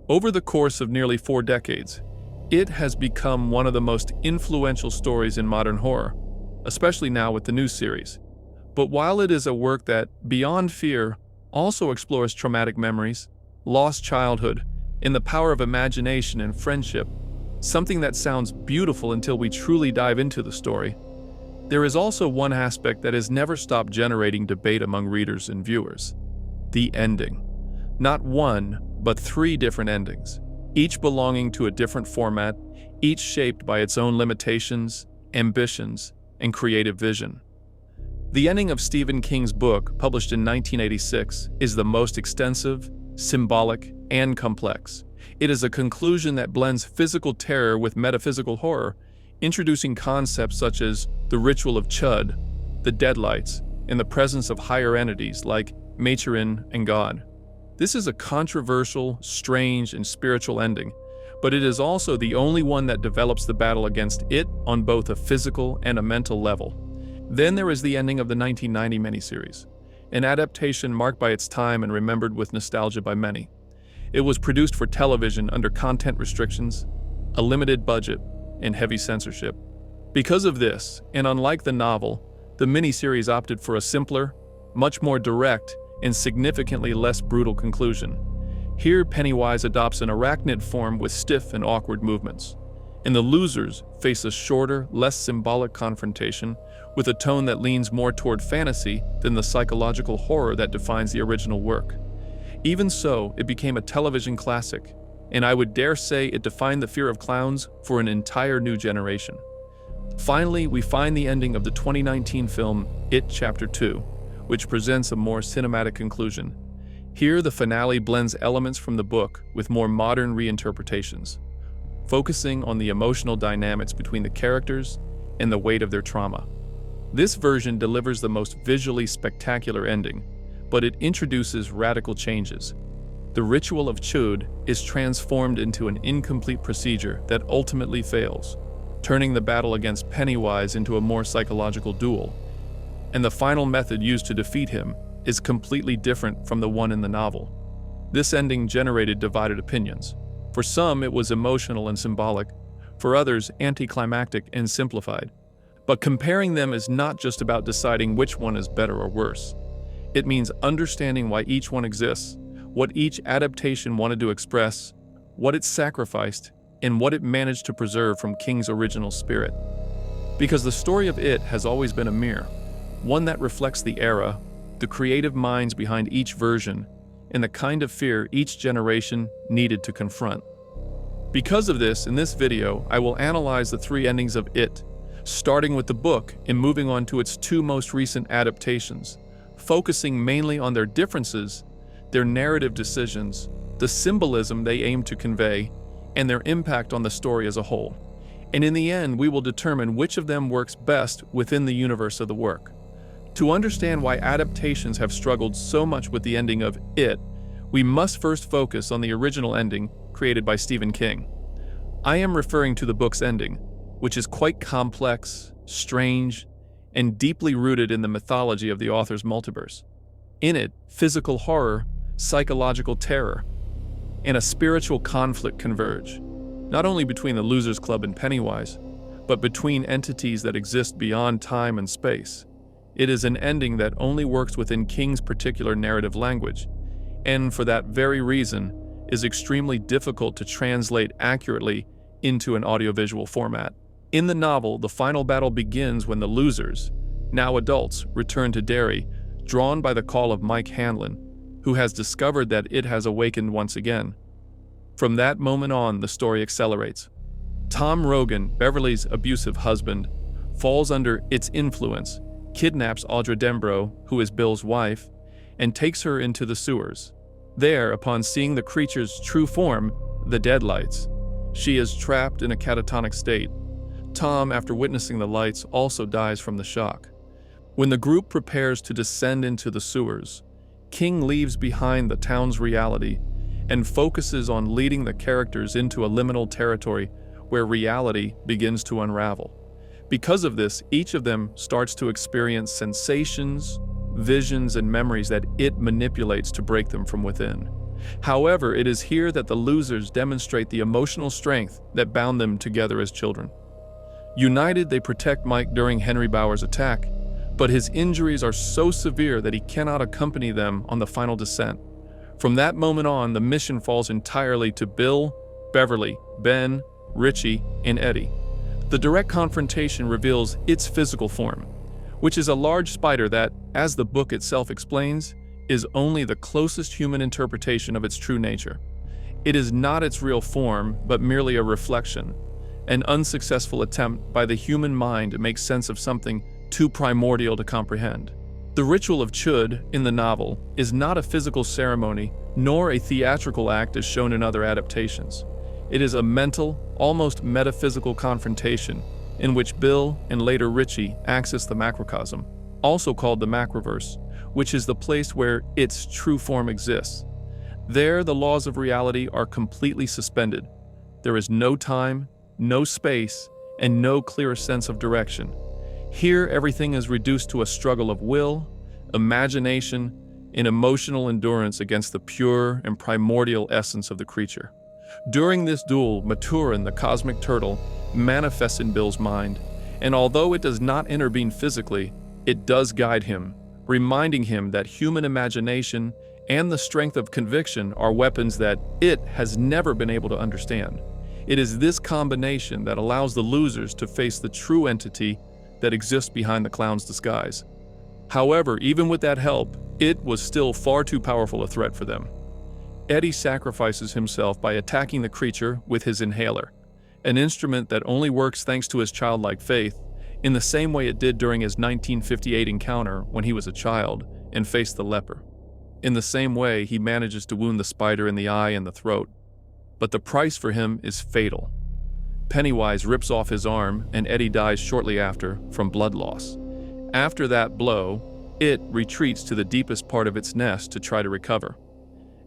Over the course of nearly 4 decades, It has become one of the most influential stories in modern horror, especially now with the new series. But while it is a work that, beyond fear, also explores traumatic memories, lost childhood, and the power of imagination and friendship, something that sounds beautiful until we truly dive into the story, there is also one aspect that has never stopped generating debate among readers and viewers: the ending. Not one, but 3 different endings, each belonging to a different format, each shaped by its own limitations, ambitions, and creative vision. The ending of Stephen King's book, published in 1986, is the most extensive, symbolic, and complex. It is a conclusion that blends physical terror with metaphysical horror, introducing concepts such as the Ritual of Chüd, the deadlights, and the presence of higher entities like Maturin and God. This is a controversial, strange, and spiritual ending, but it is also the only one that develops the battle against it on both a physical and a mental level. Then there is the ending of the 1990 miniseries, an adaptation marked by its time and remembered with nostalgia by many. It was produced for television under content restrictions, a limited budget, and heavy censorship. Because of this, and unlike the novel, the miniseries opted for a simpler, much more direct, and significantly less brutal conclusion. Here, Pennywise adopts an arachnid form with stiff and awkward movements, and the losers face a shorter, less symbolic confrontation with a tone that leans more toward fantasy than the psychological horror that defines the original work. Even so, it became a television classic, and I would dare say it defined the fear of clowns for an entire new generation. Finally, we find the ending of the 2019 film It Chapter 2, which presents a more cinematic conclusion. Here, the finale blends elements from the book with more modern reinterpretations, focusing on the emotional dynamics between the characters and the weight of their trauma. This version delivers the most visually spectacular ending, but it introduces radical changes. The Ritual of Chüd is transformed into an incomplete procedure that ultimately fails, turning the battle against Pennywise into a more psychological duel. And the final method used to defeat him is completely different from the one in the novel. This ending generated divided opinions. For some, it was emotional and symbolic. For others, anticlimactic and simplified. But comparing them is not just about deciding which one is better or worse. It means understanding why each one exists, what each adaptation wanted to express, what it sacrificed, and what it managed to preserve from King's original spirit. Because the story of It has always been a mirror, one that reflects the era, the creative minds behind each version, and the kind of fear each generation needed to confront. Because of this, in this video, I will analyze the 3 endings of It, starting with the book and moving on to its 2 most recent adaptations, focusing mainly on their differences, their narrative decisions, the symbolism they aim to convey, and their impact on the story as a whole. And in the end, we will determine which of them works best within the universe of the work. To understand why adaptations have struggled so much with the ending of It, we must first focus on the original ending created by Stephen King. I am referring to the book's ending, which is quite complex, strange, and deeply rooted in the mythology of the author's multiverse. In it, physical horror, psychological terror, and a spiritual conflict converge, not only between the Losers Club and Pennywise, but between entities that exist beyond time and space. It is an ending that only works within King's particular narrative language, and for that very reason, is extremely difficult to translate accurately into an audiovisual format. In the novel, the final battle begins when the losers, now adults, return to Derry, drawn by the call of Mike Hanlon, who has discovered that it has awakened once again. From that moment on, the story accelerates. Tom Rogan, Beverly's abusive husband, falls under its influence, kidnaps Audra Dembro, who is Bill's wife, and takes her into the sewers. There, upon seeing the creature's true form, the deadlights, she is trapped in a catatonic state. Tom, after witnessing the lights, also dies from the shock. When the group prepares to descend into the sewers, King leaves behind the town's reality and focuses on leading the characters into a liminal territory where reality begins to unravel. Because of this, each of them starts to experience sensations, visions, and memories that it manipulates to break them from within. However, it is here that the losers demonstrate the emotional strength that bound them together as children. United, they protect Mike during Henry Bauer's attack, but his injuries are so severe that he cannot accompany them on the final descent. From that moment on, the mission falls entirely to Bill, Beverly, Ben, Richie, and Eddie. The direct confrontation reveals its physical form, which is a large spider that, as the book itself explains, is only the closest human interpretation of its true nature. It is not its real form, but merely a reflection, an unsuccessful attempt by the human mind to make sense of something too primordial to comprehend. The Ritual of Chüd in the novel is not a physical ceremony nor a theatrical act as shown in other adaptations. It is a mental, almost metaphysical confrontation in which Bill and later Richie access the macrocosm, also called the macroverse, which is the place where its true form exists. There, the laws of reality are completely suspended. There is no time, no space, and no clear sense of direction. Here, everything is reduced to a struggle of will, imagination, and emotional endurance against the pure and primordial essence of the creature. During this duel, Maturin, the cosmic turtle, manifests in Bill's mind, and although it does not intervene physically, it does guide him, reminding him that human imagination and the strength of conviction are weapons that it has never been able to understand. It is this combination that allows the losers to face the true entity that exists behind the clown's disguise. However, even with that help, it was still far too powerful a threat for them. Eddie sacrifices himself by attacking the creature with his inhaler, an instrument that only works thanks to his childlike faith, in the same way it did during his 1958 encounter when he was a child and faced the leper. In the same way, he manages to wound the spider in the eye and the throat. But the price for him is fatal. Pennywise rips off his arm, and Eddie dies shortly after from blood loss. After that blow, it retreats to the deepest part of its nest to try to recover.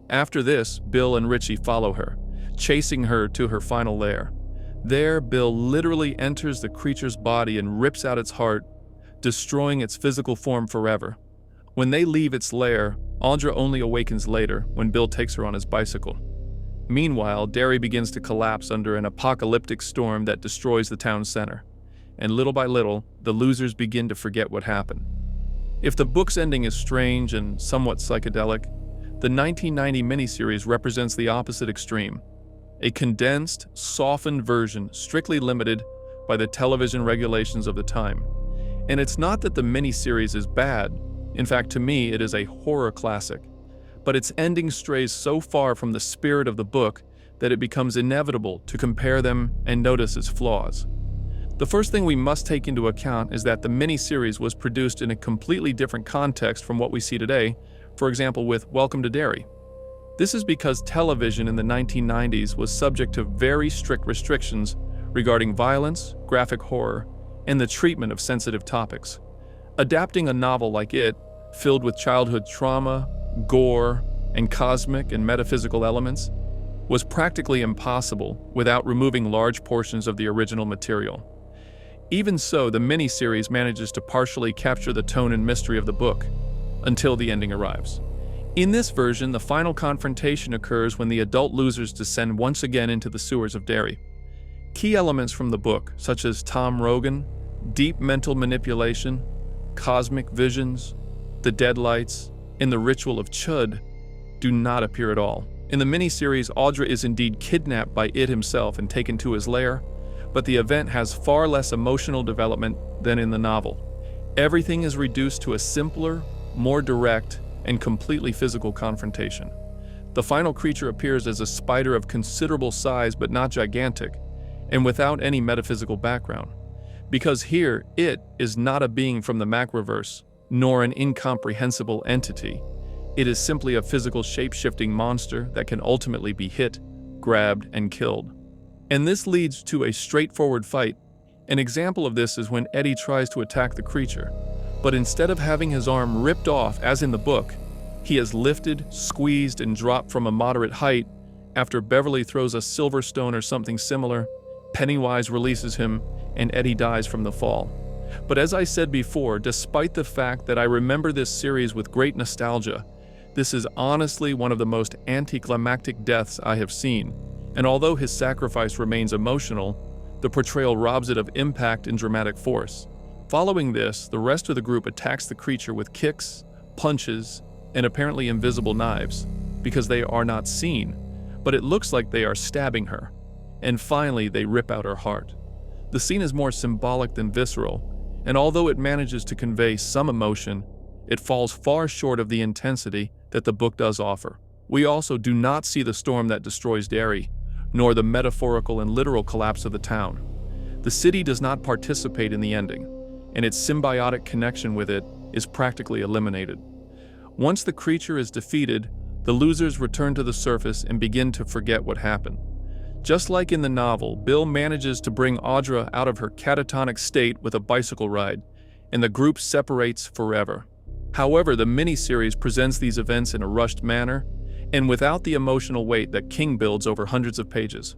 After this, Bill and Richie follow her, chasing her to her final lair. There, Bill literally enters the creature's body and rips out its heart, destroying its physical form forever. When they leave its lair, Audra only awakens later when Bill takes her on his bicycle. Meanwhile, Derry begins to collapse under an apocalyptic storm that destroys the town center, and little by little, the losers begin to forget what happened. If the book's ending is strange and somewhat psychedelic, the 1990 miniseries represents the opposite extreme, a condensed, softened version strictly limited by the television regulations of the time. And it's not that the miniseries is bad. In fact, to me, it is a horror classic. But its ending strays so far from the spirit of the book that it becomes inevitable to compare them and notice its flaws. The first thing we must take into account is that the miniseries was produced in a completely different context from what we see today, for example with Welcome to Derry. This is because television in the 1990s was subject to very strict restrictions regarding violence, graphic horror, and the treatment of sensitive topics. Adapting a novel like it, filled with childhood trauma, gore, and cosmic and metaphysical elements, was practically impossible without removing large portions of the original material. Even so, the miniseries manages to partially capture the tone and mystery of the book, until the ending arrives. In this version, the final confrontation occurs when the adult losers descend once again into the sewers of Derry. Key elements from the book, such as Tom Rogan, deep mental manipulation, cosmic visions, the deadlights, and the Ritual of Chüd, do not appear at all. In the miniseries, Audra is indeed kidnapped by it himself and taken to his lair, but the event has far less emotional development than in the novel. Everything is reduced to a simpler, more direct, and completely physical confrontation. The final creature appears as a spider of considerable size but not gigantic, and without any metaphysical background. Because here, it is not a being from the macroverse, nor an incomprehensible entity. It is simply a physical shape-shifting monster that can ultimately be hit, grabbed, and killed. And this leads to a straightforward fight. An example of this is when Eddie tries to attack the creature, but instead of having his arm ripped off as in the book, he is lifted, squeezed, and dropped from a moderate height. After Beverly throws a silver stone or something similar, Pennywise releases him, and Eddie dies from the fall. But as I said before, despite the fact that I remember this series with great nostalgia, This is honestly one of the most anticlimactic deaths I have seen, and although his sacrifice remains emotional, the portrayal robs it of impact and dramatic force. Following this, the rest of the group attacks the creature with kicks, punches, and apparently invisible knives, because they are not seen, but it looks like they are stabbing her. And finally, they rip out her heart. The scene is more symbolic than visceral, and although it manages to convey some emotion, it falls far short of the intensity that the book does offer. We also do not see the storm that destroys Derry, nor the metaphorical and literal collapse of the town. The city does not participate in the ending, and its symbiotic connection with it is practically eliminated. Once the creature is defeated, the losers return to the surface and begin to forget what happened. Just like in the novel, Bill manages to bring Audra out of her catatonic state with a bicycle ride, and the group separates forever. However, the miniseries presents these events in a rushed manner, and without the emotional weight that King builds over hundreds of pages.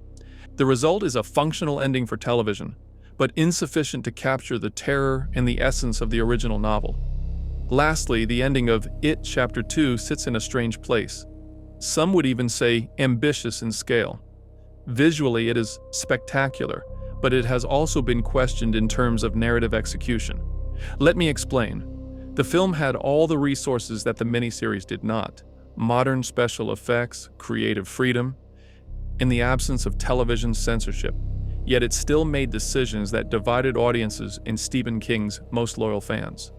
The result is a functional ending for television, but insufficient to capture the terror and the essence of the original novel. Lastly, the ending of It Chapter 2 sits in a strange place. Some would even say ambitious in scale. Visually, it is spectacular, but it has also been questioned in terms of narrative execution. Let me explain. The film had all the resources that the miniseries did not: modern special effects, creative freedom, and the absence of television censorship. Yet it still made decisions that divided audiences and Stephen King's most loyal fans.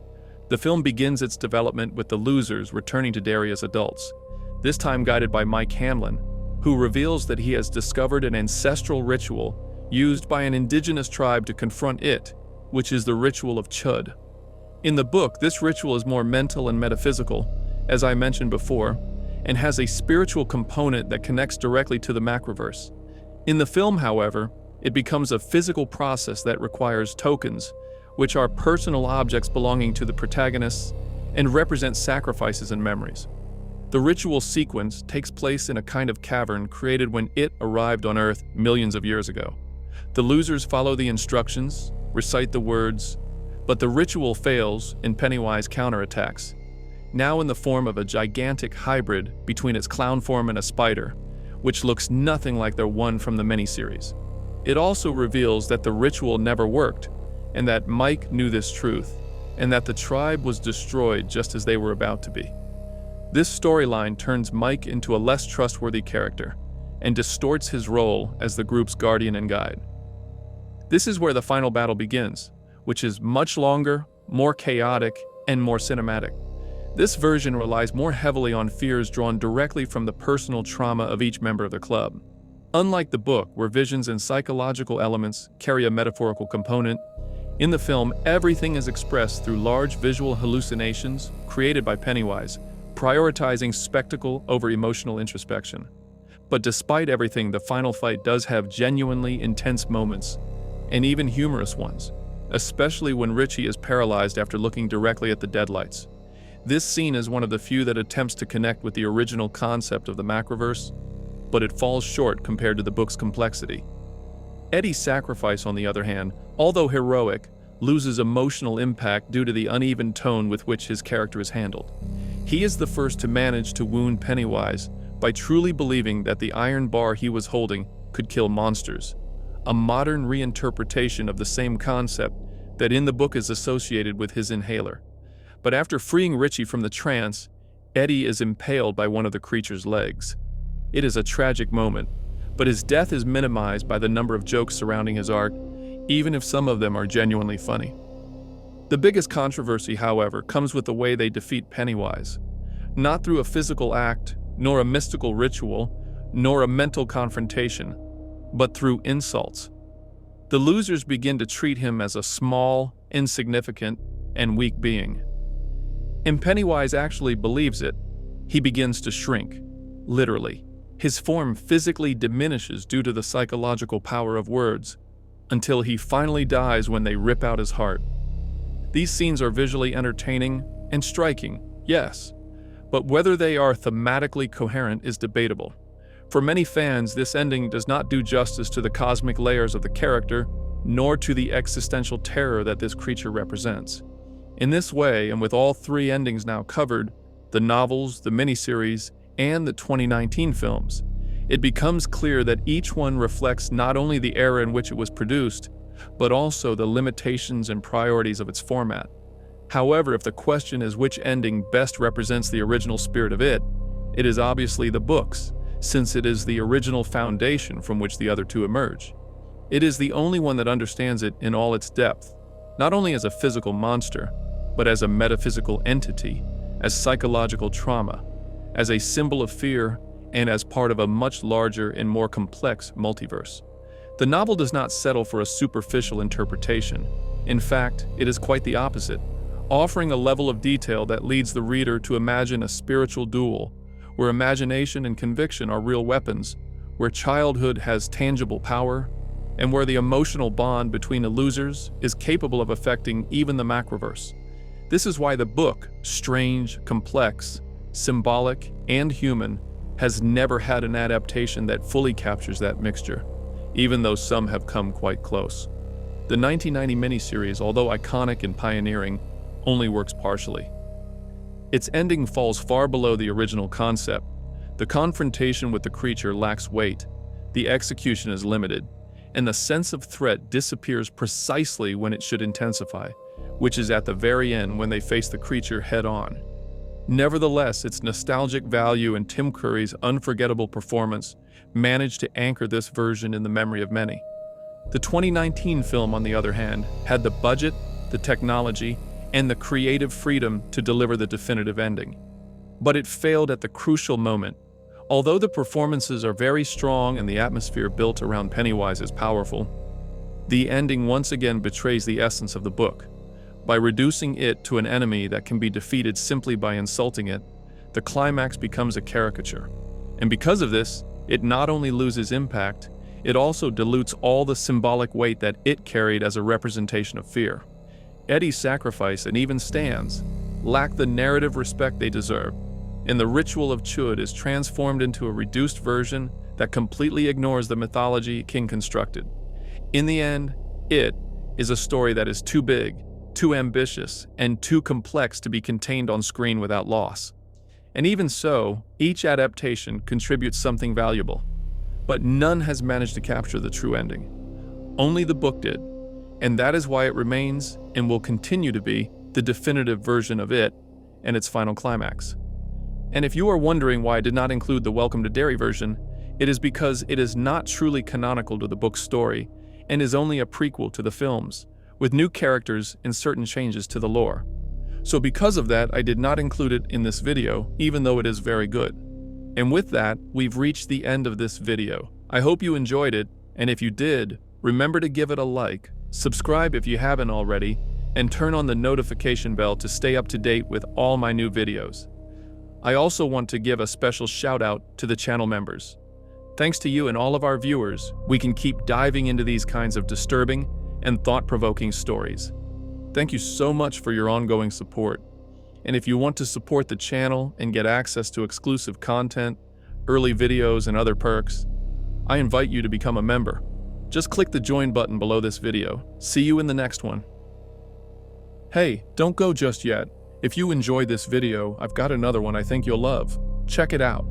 The film begins its development with the losers returning to Derry as adults, this time guided by Mike Hanlon, who reveals that he has discovered an ancestral ritual used by an indigenous tribe to confront it, which is the Ritual of Chüd. In the book, this ritual is more mental and metaphysical, as I mentioned before, and has a spiritual component that connects directly to the macroverse. In the film, however, it becomes a physical process that requires tokens, which are personal objects belonging to the protagonists and represent sacrifices and memories. The ritual sequence takes place in a kind of cavern created when it arrived on Earth millions of years ago. The losers follow the instructions, recite the words, but the ritual fails and Pennywise counterattacks, now in the form of a gigantic hybrid between its clown form and a spider, which looks nothing like the one from the miniseries. It also reveals that the ritual never worked, and that Mike knew this truth, and that the tribe was destroyed just as they were about to be. This storyline turns Mike into a less trustworthy character, and distorts his role as the group's guardian and guide. This is where the final battle begins, which is much longer, more chaotic, and more cinematic. This version relies more heavily on fears drawn directly from the personal trauma of each member of the club. Unlike the book, where visions and psychological elements carry a metaphorical component, in the film, everything is expressed through large visual hallucinations created by Pennywise, prioritizing spectacle over emotional introspection. But despite everything, the final fight does have genuinely intense moments, and even humorous ones, especially when Richie is paralyzed after looking directly at the deadlights. This scene is one of the few that attempts to connect with the original concept of the macroverse, but it falls short compared to the book's complexity. Eddie's sacrifice, on the other hand, although heroic, loses emotional impact due to the uneven tone with which his character is handled. He is the first to manage to wound Pennywise by truly believing that the iron bar he was holding could kill monsters, a modern reinterpretation of the same concept that in the book is associated with his inhaler. But after freeing Richie from the trance, Eddie is impaled by one of the creature's legs. It is a tragic moment, but his death is minimized by the number of jokes surrounding his arc, even if some of them are genuinely funny. The biggest controversy, however, comes with the way they defeat Pennywise. Not through a physical act, nor a mystical ritual, nor a mental confrontation, but through insults. The losers begin to treat him as a small, insignificant, and weak being. And Pennywise actually believes it. He begins to shrink, literally. His form physically diminishes due to the psychological power of words, until he finally dies when they rip out his heart. These scenes are visually entertaining and striking, yes, but whether they are thematically coherent is debatable. For many fans, this ending does not do justice to the cosmic layers of the character, nor to the existential terror that this creature represents. In this way, and with all three endings now covered, the novels, the miniseries, and the 2019 films, it becomes clear that each one reflects not only the era in which it was produced, but also the limitations and priorities of its format. However, if the question is which ending best represents the original spirit of it is obviously the books, since it is the original foundation from which the other two emerge. It is the only one that understands it in all its depth, not only as a physical monster, but as a metaphysical entity, as psychological trauma, as a symbol of fear, and as part of a much larger and more complex multiverse. The novel does not settle for a superficial interpretation. In fact, it is quite the opposite, offering a level of detail that leads the reader to imagine a spiritual duel, where imagination and conviction are real weapons, where childhood has tangible power, and where the emotional bond between the losers is capable of affecting even the macroverse. This is why the book, strange, complex, symbolic, and human, has never had an adaptation that fully captures that mixture, even though some have come quite close. The 1990 miniseries, although iconic and pioneering, only works partially. Its ending falls far below the original concept. The confrontation with the creature lacks weight, the execution is limited, and the sense of threat disappears precisely when it should intensify, which is at the very end when they face the creature head-on. Nevertheless, its nostalgic value and Tim Curry's unforgettable performance managed to anchor this version in the memory of many. The 2019 film, on the other hand, had the budget, the technology, and the creative freedom to deliver the definitive ending. But it failed at the crucial moment. Although the performances are very strong and the atmosphere built around Pennywise is powerful, the ending once again betrays the essence of the book. By reducing it to an enemy that can be defeated simply by insulting it, the climax becomes a caricature. And because of this, it not only loses impact, it also dilutes all the symbolic weight that it carried as a representation of fear. Eddie's sacrifice, and even Stan's, lack the narrative respect they deserve, and the Ritual of Chüd is transformed into a reduced version that completely ignores the mythology King constructed. In the end, it is a story that is too big, too ambitious, and too complex to be contained on screen without loss. And even so, each adaptation contributes something valuable, but none has managed to capture the true ending. Only the book did, and that is why it remains and will continue to be the definitive version of it and its final climax. And if you are wondering why I did not include the Welcome to Derry version, it is because it is not truly canonical to the book's story and is only a prequel to the films, with new characters and certain changes to the lore. So because of that, I did not include it in this video, even though it is very good. And with that, we've reached the end of this video. I hope you enjoyed it, and if you did, remember to give it a like, subscribe if you haven't already, and turn on the notification bell to stay up to date with all my new videos. I also want to give a special shout out to the channel members. Thanks to you and all of our viewers, we can keep diving into these kinds of disturbing and thought-provoking stories. Thank you so much for your ongoing support. And if you want to support the channel and get access to exclusive content, early videos, and other perks, I invite you to become a member. Just click the join button below this video. See you in the next one. Hey, don't go just yet. If you enjoyed this video, I've got another one I think you'll love. Check it out.